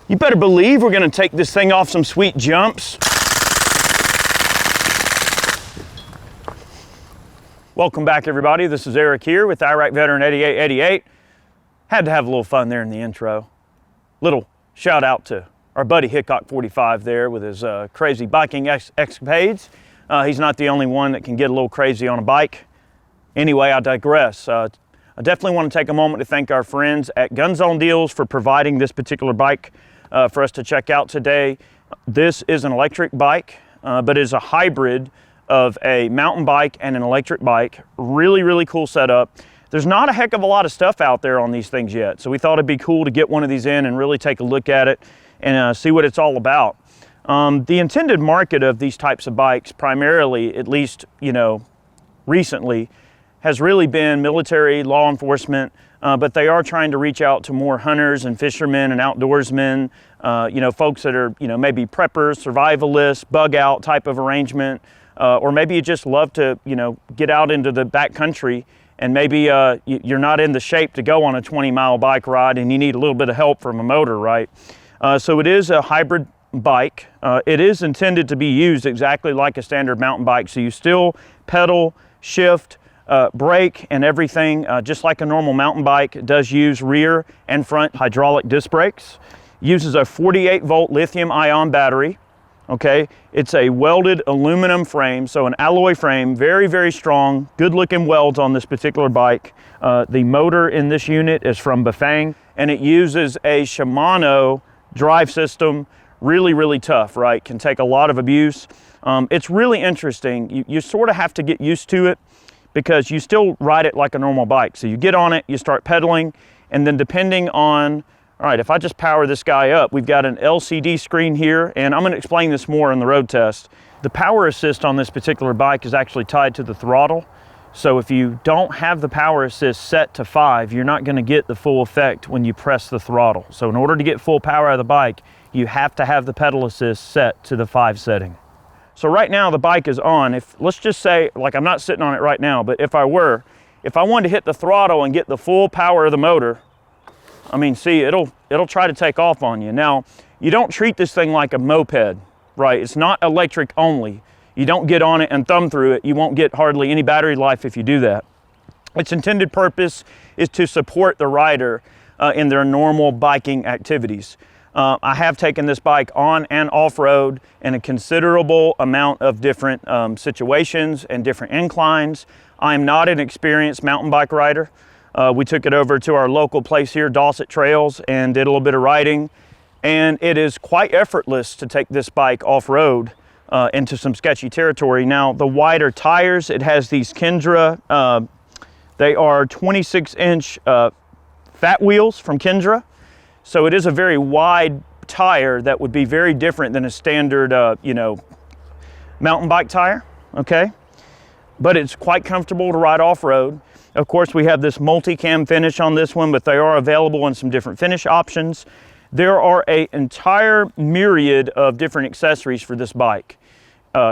You better believe we're gonna take this thing off some sweet jumps. Welcome back, everybody. This is Eric here with Iraq Veteran 8888. Had to have a little fun there in the intro. Little shout out to our buddy Hickok 45 there with his crazy biking escapades. He's not the only one that can get a little crazy on a bike. Anyway, I digress. I definitely want to take a moment to thank our friends at Gun Zone Deals for providing this particular bike for us to check out today. This is an electric bike, but it is a hybrid of a mountain bike and an electric bike. Really, really cool setup. There's not a heck of a lot of stuff out there on these things yet, so we thought it'd be cool to get one of these in and really take a look at it and see what it's all about. The intended market of these types of bikes, primarily, at least, recently, has really been military, law enforcement, but they are trying to reach out to more hunters and fishermen and outdoorsmen, folks that are, maybe preppers, survivalists, bug out type of arrangement, or maybe you just love to, get out into the backcountry and maybe you're not in the shape to go on a 20-mile bike ride and you need a little bit of help from a motor, right? So it is a hybrid bike. It is intended to be used exactly like a standard mountain bike. So you still pedal, shift, brake and everything, just like a normal mountain bike. It does use rear and front hydraulic disc brakes. Uses a 48-volt lithium-ion battery. Okay, it's a welded aluminum frame, so an alloy frame, very, very strong, good-looking welds on this particular bike. The motor in this unit is from Bafang, and it uses a Shimano drive system. Really, really tough, right? Can take a lot of abuse. It's really interesting. You sort of have to get used to it because you still ride it like a normal bike. So you get on it, you start pedaling, and then depending on, all right, if I just power this guy up, we've got an LCD screen here, and I'm gonna explain this more in the road test. The power assist on this particular bike is actually tied to the throttle. So if you don't have the power assist set to 5, you're not gonna get the full effect when you press the throttle. So in order to get full power out of the bike, you have to have the pedal assist set to the 5 setting. So right now the bike is on. Let's just say, like I'm not sitting on it right now, but if I wanted to hit the throttle and get the full power of the motor, I mean, see, it'll try to take off on you. Now, you don't treat this thing like a moped, right? It's not electric only. You don't get on it and thumb through it. You won't get hardly any battery life if you do that. Its intended purpose is to support the rider in their normal biking activities. I have taken this bike on and off-road in a considerable amount of different situations and different inclines. I'm not an experienced mountain bike rider. We took it over to our local place here, Dawson Trails, and did a little bit of riding. And it is quite effortless to take this bike off-road into some sketchy territory. Now, the wider tires, it has these Kendra, they are 26-inch fat wheels from Kendra. So it is a very wide tire that would be very different than a standard, mountain bike tire, okay? But it's quite comfortable to ride off-road. Of course, we have this multi-cam finish on this one, but they are available in some different finish options. There are an entire myriad of different accessories for this bike.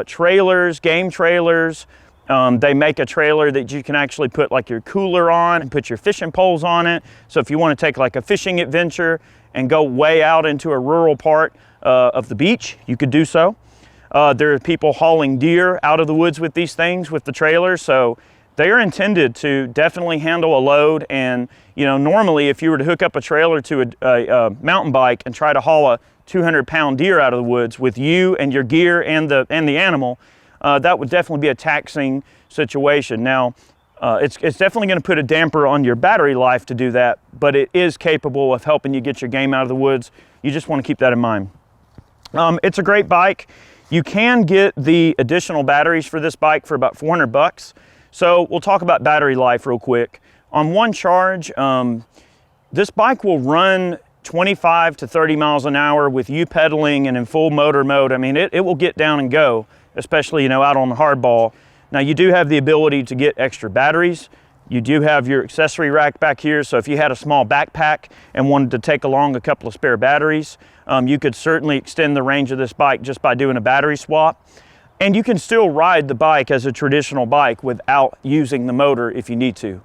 Trailers, game trailers. They make a trailer that you can actually put like your cooler on and put your fishing poles on it. So if you want to take like a fishing adventure and go way out into a rural part of the beach, you could do so. There are people hauling deer out of the woods with these things with the trailer. So they are intended to definitely handle a load. And, normally if you were to hook up a trailer to a mountain bike and try to haul a 200-pound deer out of the woods with you and your gear and the animal, that would definitely be a taxing situation. Now, it's definitely going to put a damper on your battery life to do that, but it is capable of helping you get your game out of the woods. You just want to keep that in mind. It's a great bike. You can get the additional batteries for this bike for about $400. So we'll talk about battery life real quick. On one charge, this bike will run 25 to 30 miles an hour with you pedaling and in full motor mode. I mean, it will get down and go, especially, out on the hardball. Now, you do have the ability to get extra batteries. You do have your accessory rack back here. So if you had a small backpack and wanted to take along a couple of spare batteries, you could certainly extend the range of this bike just by doing a battery swap. And you can still ride the bike as a traditional bike without using the motor if you need to.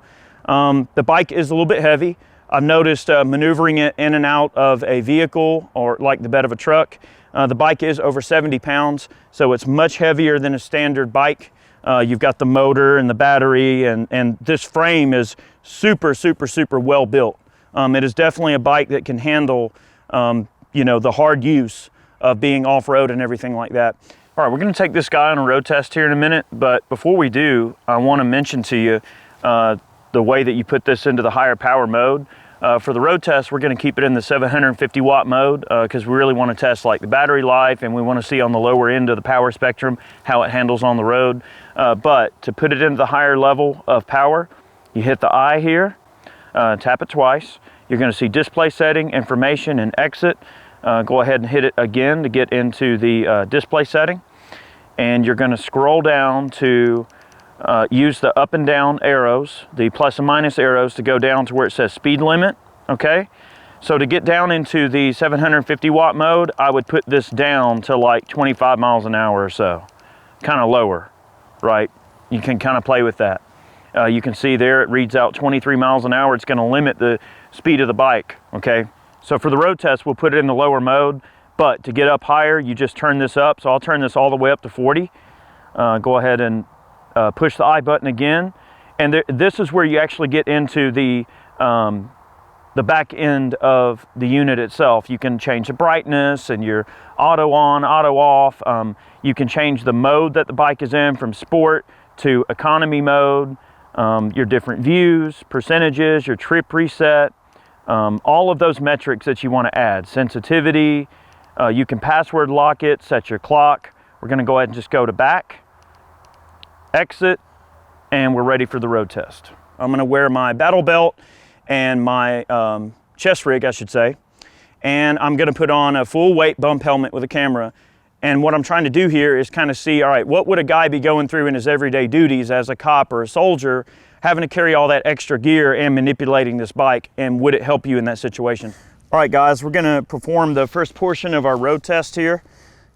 The bike is a little bit heavy. I've noticed maneuvering it in and out of a vehicle or like the bed of a truck. The bike is over 70 pounds, so it's much heavier than a standard bike. You've got the motor and the battery, and this frame is super well built. It is definitely a bike that can handle, you know, the hard use of being off-road and everything like that. All right, we're gonna take this guy on a road test here in a minute, but before we do, I wanna mention to you the way that you put this into the higher power mode. For the road test, we're gonna keep it in the 750 watt mode because we really wanna test like the battery life, and we wanna see on the lower end of the power spectrum how it handles on the road. But to put it into the higher level of power, you hit the I here, tap it twice. You're gonna see display setting, information, and exit. Go ahead and hit it again to get into the display setting. And you're gonna scroll down to use the up and down arrows, the plus and minus arrows, to go down to where it says speed limit, okay? So to get down into the 750 watt mode, I would put this down to like 25 miles an hour or so, kind of lower, right? You can kind of play with that. You can see there it reads out 23 miles an hour. It's gonna limit the speed of the bike, okay? So for the road test, we'll put it in the lower mode, but to get up higher, you just turn this up. So I'll turn this all the way up to 40. Go ahead and push the I button again, and this is where you actually get into the back end of the unit itself. You can change the brightness and your auto on, auto off. You can change the mode that the bike is in from sport to economy mode, your different views, percentages, your trip reset, all of those metrics that you want to add, sensitivity. You can password lock it, set your clock. We're going to go ahead and just go to back, exit, and we're ready for the road test. I'm gonna wear my battle belt and my chest rig, I should say, and I'm gonna put on a full weight bump helmet with a camera. And what I'm trying to do here is kind of see, all right, what would a guy be going through in his everyday duties as a cop or a soldier, having to carry all that extra gear and manipulating this bike, and would it help you in that situation? All right, guys, we're gonna perform the first portion of our road test here.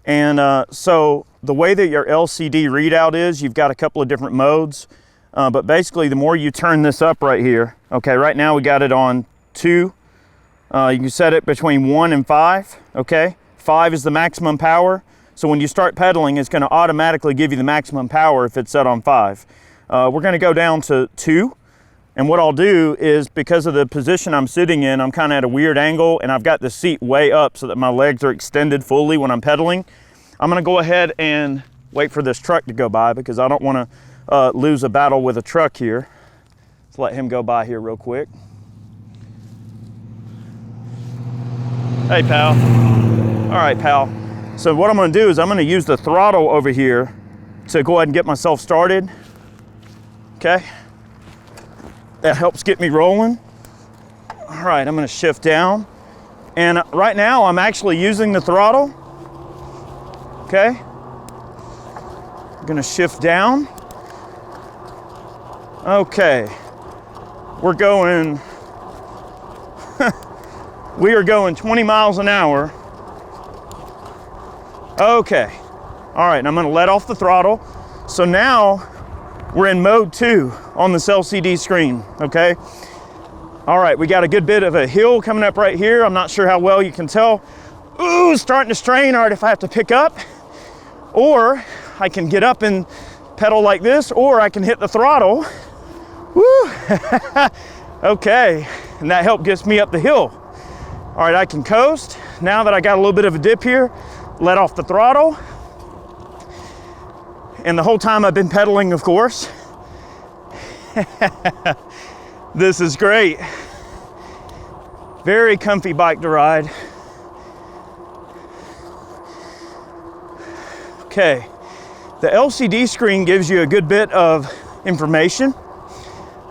And so the way that your LCD readout is, you've got a couple of different modes, but basically the more you turn this up right here, okay, right now we got it on 2. You can set it between 1 and 5, okay? 5 is the maximum power, so when you start pedaling, it's gonna automatically give you the maximum power if it's set on 5. We're gonna go down to 2, and what I'll do is, because of the position I'm sitting in, I'm kind of at a weird angle, and I've got the seat way up so that my legs are extended fully when I'm pedaling. I'm gonna go ahead and wait for this truck to go by because I don't wanna lose a battle with a truck here. Let's let him go by here real quick. Hey, pal. All right, pal. So what I'm gonna do is I'm gonna use the throttle over here to go ahead and get myself started, okay? That helps get me rolling. All right, I'm gonna shift down. And right now I'm actually using the throttle, okay? I'm gonna shift down. Okay, we're going, we are going 20 miles an hour. Okay, all right, and I'm gonna let off the throttle. So now we're in mode 2 on this LCD screen, okay? All right, we got a good bit of a hill coming up right here. I'm not sure how well you can tell. Ooh, starting to strain. All right, if I have to pick up, or I can get up and pedal like this, or I can hit the throttle. Woo, okay, and that helped gets me up the hill. All right, I can coast. Now that I got a little bit of a dip here, let off the throttle. And the whole time I've been pedaling, of course. This is great. Very comfy bike to ride. Okay, the LCD screen gives you a good bit of information,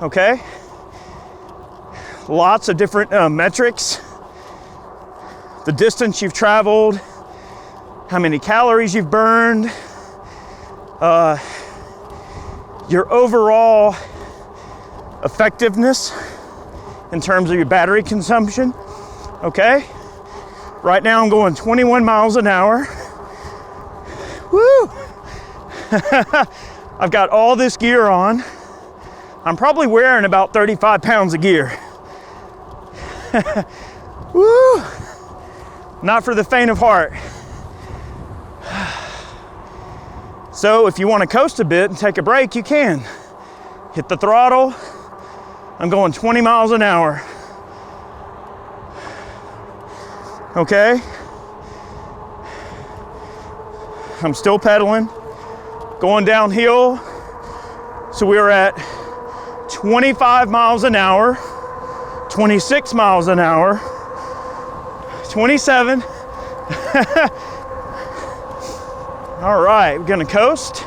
okay? Lots of different metrics. The distance you've traveled, how many calories you've burned, your overall effectiveness in terms of your battery consumption, okay? Right now I'm going 21 miles an hour. Woo! I've got all this gear on. I'm probably wearing about 35 pounds of gear. Woo! Not for the faint of heart. So if you want to coast a bit and take a break, you can. Hit the throttle. I'm going 20 miles an hour. Okay? I'm still pedaling, going downhill. So we are at 25 miles an hour, 26 miles an hour, 27. All right, we're gonna coast.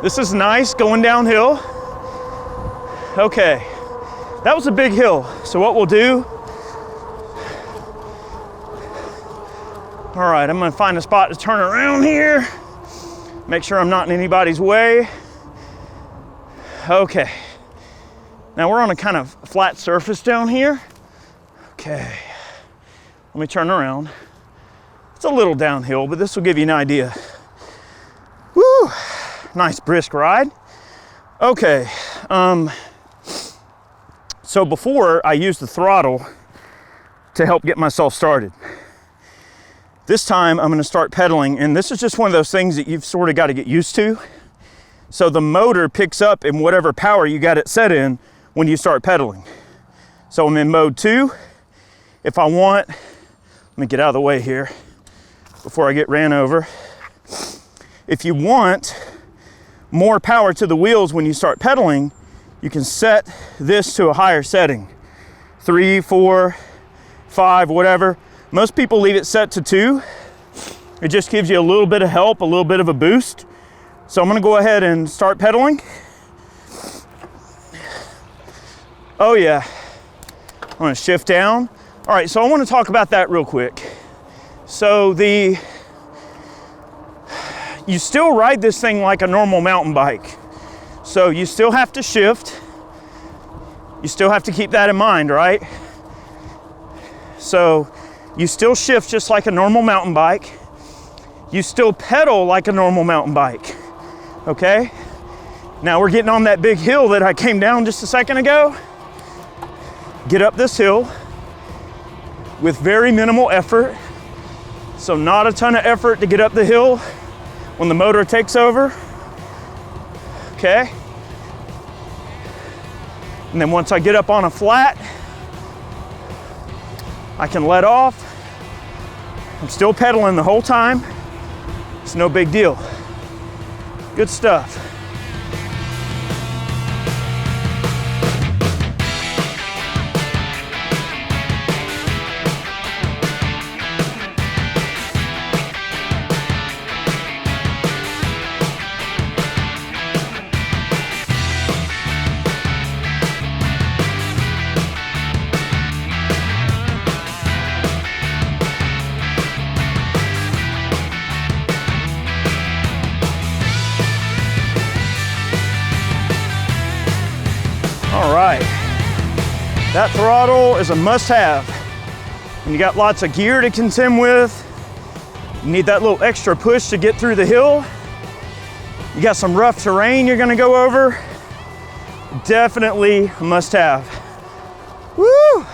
This is nice, going downhill. Okay, that was a big hill. So what we'll do, all right, I'm gonna find a spot to turn around here. Make sure I'm not in anybody's way. Okay, now we're on a kind of flat surface down here. Okay, let me turn around. It's a little downhill, but this will give you an idea. Woo, nice brisk ride. Okay, so before I used the throttle to help get myself started. This time I'm gonna start pedaling, and this is just one of those things that you've sort of got to get used to. So the motor picks up in whatever power you got it set in when you start pedaling. So I'm in mode 2. If I want, let me get out of the way here before I get ran over. If you want more power to the wheels when you start pedaling, you can set this to a higher setting. 3, 4, 5, whatever. Most people leave it set to 2. It just gives you a little bit of help, a little bit of a boost. So I'm gonna go ahead and start pedaling. Oh yeah, I'm gonna shift down. All right, so I wanna talk about that real quick. So you still ride this thing like a normal mountain bike. So you still have to shift. You still have to keep that in mind, right? So you still shift just like a normal mountain bike. You still pedal like a normal mountain bike, okay? Now we're getting on that big hill that I came down just a second ago. Get up this hill with very minimal effort. So not a ton of effort to get up the hill when the motor takes over, okay? And then once I get up on a flat, I can let off. I'm still pedaling the whole time. It's no big deal. Good stuff. All right, that throttle is a must-have. When you got lots of gear to contend with, you need that little extra push to get through the hill. You got some rough terrain you're gonna go over, definitely a must-have. Woo!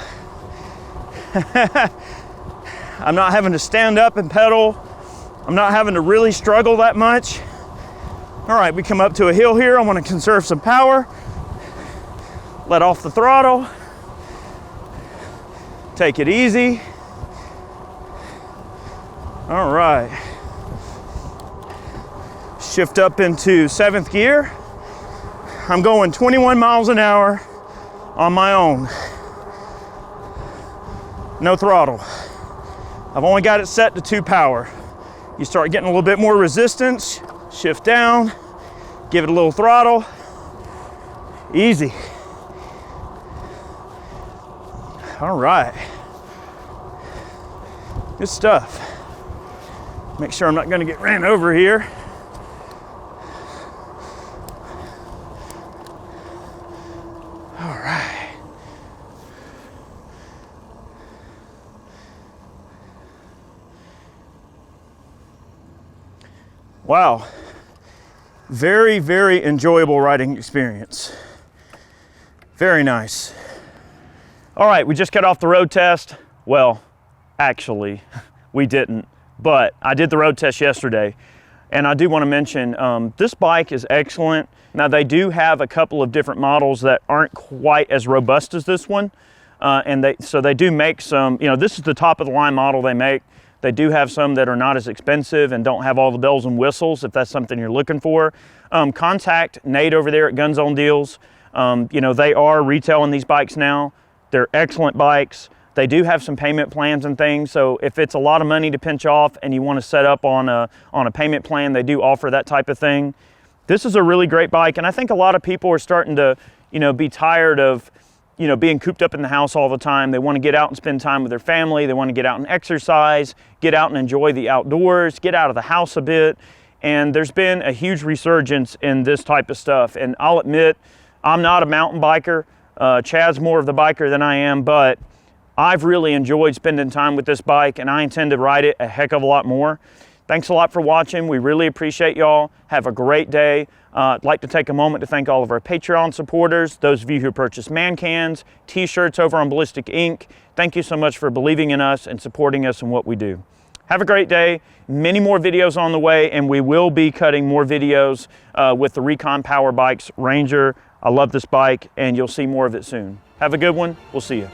I'm not having to stand up and pedal. I'm not having to really struggle that much. All right, we come up to a hill here. I wanna conserve some power. Let off the throttle. Take it easy. All right. Shift up into 7th gear. I'm going 21 miles an hour on my own. No throttle. I've only got it set to 2 power. You start getting a little bit more resistance, shift down, give it a little throttle. Easy. All right. Good stuff. Make sure I'm not gonna get ran over here. All right. Wow. Very, very enjoyable riding experience. Very nice. All right, we just got off the road test. Well, actually, we didn't, but I did the road test yesterday. And I do want to mention, this bike is excellent. Now they do have a couple of different models that aren't quite as robust as this one. So they do make some, this is the top of the line model they make. They do have some that are not as expensive and don't have all the bells and whistles if that's something you're looking for. Contact Nate over there at Guns on Deals. They are retailing these bikes now. They're excellent bikes. They do have some payment plans and things, so if it's a lot of money to pinch off and you want to set up on a payment plan, they do offer that type of thing. This is a really great bike, and I think a lot of people are starting to, be tired of, being cooped up in the house all the time. They want to get out and spend time with their family. They want to get out and exercise, get out and enjoy the outdoors, get out of the house a bit. And there's been a huge resurgence in this type of stuff. And I'll admit, I'm not a mountain biker. Chad's more of the biker than I am, but I've really enjoyed spending time with this bike, and I intend to ride it a heck of a lot more. Thanks a lot for watching. We really appreciate y'all. Have a great day. I'd like to take a moment to thank all of our Patreon supporters, those of you who purchase man cans, t-shirts over on Ballistic Ink. Thank you so much for believing in us and supporting us in what we do. Have a great day. Many more videos on the way, and we will be cutting more videos with the Recon Power Bikes Ranger. I love this bike, and you'll see more of it soon. Have a good one. We'll see you.